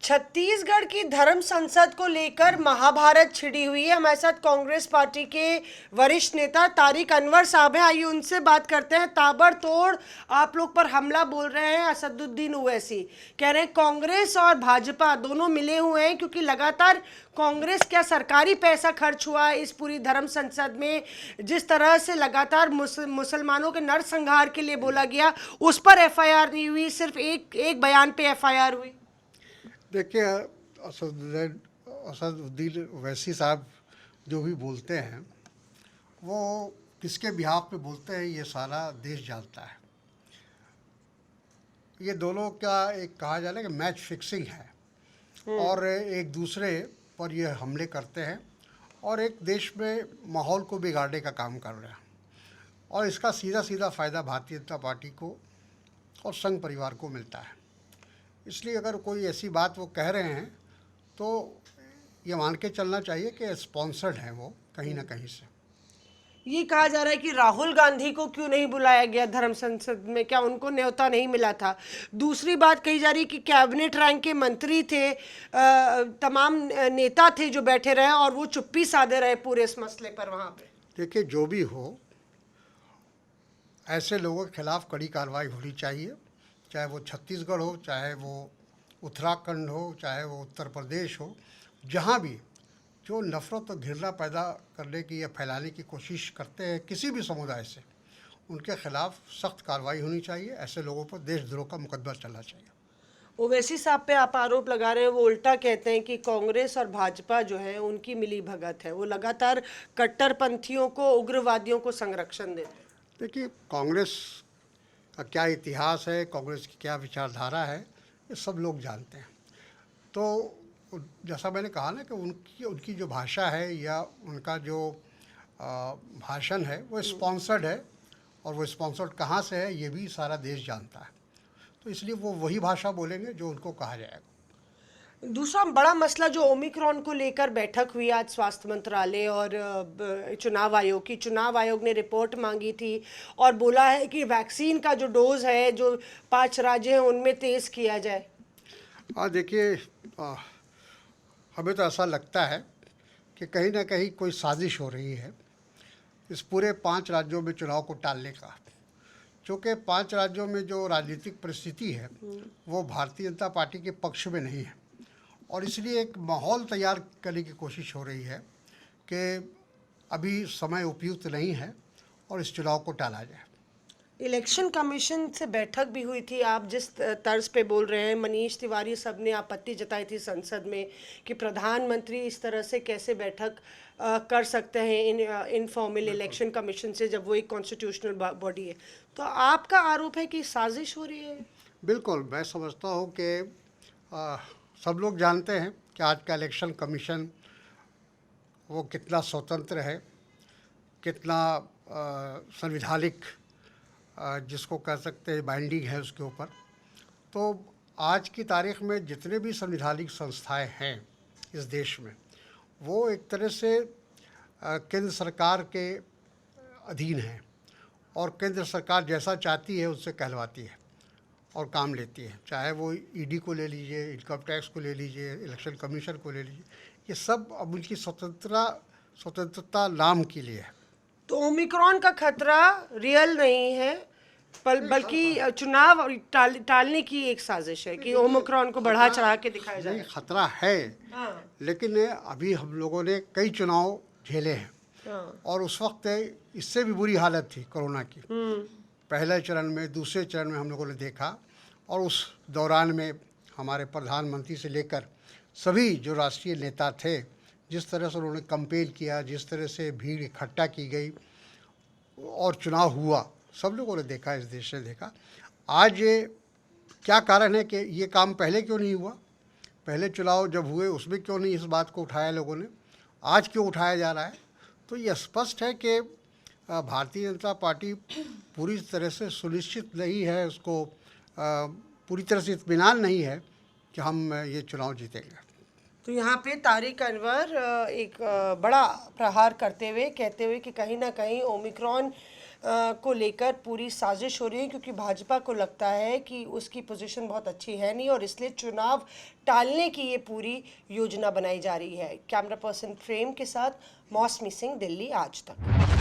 छत्तीसगढ़ की धर्म संसद को लेकर महाभारत छिड़ी हुई है। हमारे साथ कांग्रेस पार्टी के वरिष्ठ नेता तारिक अनवर साहब हैं, आइए उनसे बात करते हैं। ताबड़तोड़ आप लोग पर हमला बोल रहे हैं असदुद्दीन ओवैसी, कह रहे हैं कांग्रेस और भाजपा दोनों मिले हुए हैं क्योंकि लगातार कांग्रेस क्या सरकारी पैसा खर्च हुआ है इस पूरी धर्म संसद में। जिस तरह से लगातार मुसलमानों के नरसंहार के लिए बोला गया, उस पर एफआईआर नहीं हुई, सिर्फ एक बयान पे एफआईआर हुई। देखिए, असदुद्दीन ओवैसी साहब जो भी बोलते हैं वो किसके बिहाफ पे बोलते हैं ये सारा देश जानता है। ये दोनों का एक कहा जाए कि मैच फिक्सिंग है और एक दूसरे पर ये हमले करते हैं और एक देश में माहौल को बिगाड़ने का काम कर रहे हैं और इसका सीधा सीधा फ़ायदा भारतीय जनता पार्टी को और संघ परिवार को मिलता है। इसलिए अगर कोई ऐसी बात वो कह रहे हैं तो ये मान के चलना चाहिए कि स्पॉन्सर्ड है वो कहीं ना कहीं से। ये कहा जा रहा है कि राहुल गांधी को क्यों नहीं बुलाया गया धर्म संसद में, क्या उनको न्योता नहीं मिला था? दूसरी बात कही जा रही है कि कैबिनेट रैंक के मंत्री थे, तमाम नेता थे जो बैठे रहे और वो चुप्पी साधे रहे पूरे इस मसले पर वहाँ पे। देखिए, जो भी हो ऐसे लोगों के खिलाफ कड़ी कार्रवाई होनी चाहिए, चाहे वो छत्तीसगढ़ हो, चाहे वो उत्तराखंड हो, चाहे वो उत्तर प्रदेश हो। जहाँ भी जो नफ़रत और घृणा पैदा करने की या फैलाने की कोशिश करते हैं किसी भी समुदाय से, उनके खिलाफ सख्त कार्रवाई होनी चाहिए। ऐसे लोगों पर देशद्रोह का मुकदमा चलना चाहिए। ओवैसी साहब पे आप आरोप लगा रहे हैं, वो उल्टा कहते हैं कि कांग्रेस और भाजपा जो है उनकी मिली भगत है, वो लगातार कट्टरपंथियों को, उग्रवादियों को संरक्षण देते हैं। देखिए, कांग्रेस का क्या इतिहास है, कांग्रेस की क्या विचारधारा है, ये सब लोग जानते हैं। तो जैसा मैंने कहा ना कि उनकी जो भाषा है या उनका जो भाषण है वो स्पॉन्सर्ड है और वो स्पॉन्सर्ड कहाँ से है ये भी सारा देश जानता है। तो इसलिए वो वही भाषा बोलेंगे जो उनको कहा जाएगा। दूसरा बड़ा मसला जो ओमिक्रॉन को लेकर बैठक हुई आज स्वास्थ्य मंत्रालय और चुनाव आयोग ने रिपोर्ट मांगी थी और बोला है कि वैक्सीन का जो डोज है जो 5 राज्य हैं उनमें तेज़ किया जाए। देखिए, हमें तो ऐसा लगता है कि कहीं ना कहीं कोई साजिश हो रही है इस पूरे 5 राज्यों में चुनाव को टालने का, क्योंकि 5 राज्यों में जो राजनीतिक परिस्थिति है वो भारतीय जनता पार्टी के पक्ष में नहीं है और इसलिए एक माहौल तैयार करने की कोशिश हो रही है कि अभी समय उपयुक्त नहीं है और इस चुनाव को टाला जाए। इलेक्शन कमीशन से बैठक भी हुई थी, आप जिस तर्ज पे बोल रहे हैं, मनीष तिवारी सब ने आपत्ति जताई थी संसद में कि प्रधानमंत्री इस तरह से कैसे बैठक कर सकते हैं इनफॉर्मल इलेक्शन कमीशन से जब वो एक कॉन्स्टिट्यूशनल बॉडी है। तो आपका आरोप है कि साजिश हो रही है? बिल्कुल, मैं समझता हूँ कि सब लोग जानते हैं कि आज का इलेक्शन कमीशन वो कितना स्वतंत्र है, कितना संवैधानिक जिसको कह सकते हैं बाइंडिंग है उसके ऊपर। तो आज की तारीख में जितने भी संवैधानिक संस्थाएं हैं इस देश में वो एक तरह से केंद्र सरकार के अधीन हैं और केंद्र सरकार जैसा चाहती है उससे कहलवाती है और काम लेती है। चाहे वो ईडी को ले लीजिए, इनकम टैक्स को ले लीजिए, इलेक्शन कमीशन को ले लीजिए, ये सब अब उनकी स्वतंत्रता नाम के लिए है। तो ओमिक्रॉन का खतरा रियल नहीं है बल्कि चुनाव टालने की एक साजिश है कि ओमिक्रॉन को बढ़ा चढ़ा के दिखाया जाए। खतरा है, लेकिन अभी हम लोगों ने कई चुनाव झेले हैं और उस वक्त इससे भी बुरी हालत थी कोरोना की। पहले चरण में, दूसरे चरण में हम लोगों ने देखा और उस दौरान में हमारे प्रधानमंत्री से लेकर सभी जो राष्ट्रीय नेता थे, जिस तरह से उन्होंने कंपेन किया, जिस तरह से भीड़ इकट्ठा की गई और चुनाव हुआ, सब लोगों ने देखा, इस देश ने देखा। आज ये क्या कारण है कि ये काम पहले क्यों नहीं हुआ? पहले चुनाव जब हुए उसमें क्यों नहीं इस बात को उठाया लोगों ने? आज क्यों उठाया जा रहा है? तो ये स्पष्ट है कि भारतीय जनता पार्टी पूरी तरह से सुनिश्चित नहीं है, उसको पूरी तरह से इत्मीनान नहीं है कि हम ये चुनाव जीतेंगे। तो यहाँ पे तारिक अनवर एक बड़ा प्रहार करते हुए कहते हुए कि कहीं ना कहीं ओमिक्रॉन को लेकर पूरी साजिश हो रही है, क्योंकि भाजपा को लगता है कि उसकी पोजीशन बहुत अच्छी है नहीं और इसलिए चुनाव टालने की ये पूरी योजना बनाई जा रही है। कैमरा पर्सन प्रेम के साथ मौसमी सिंह, दिल्ली आज तक।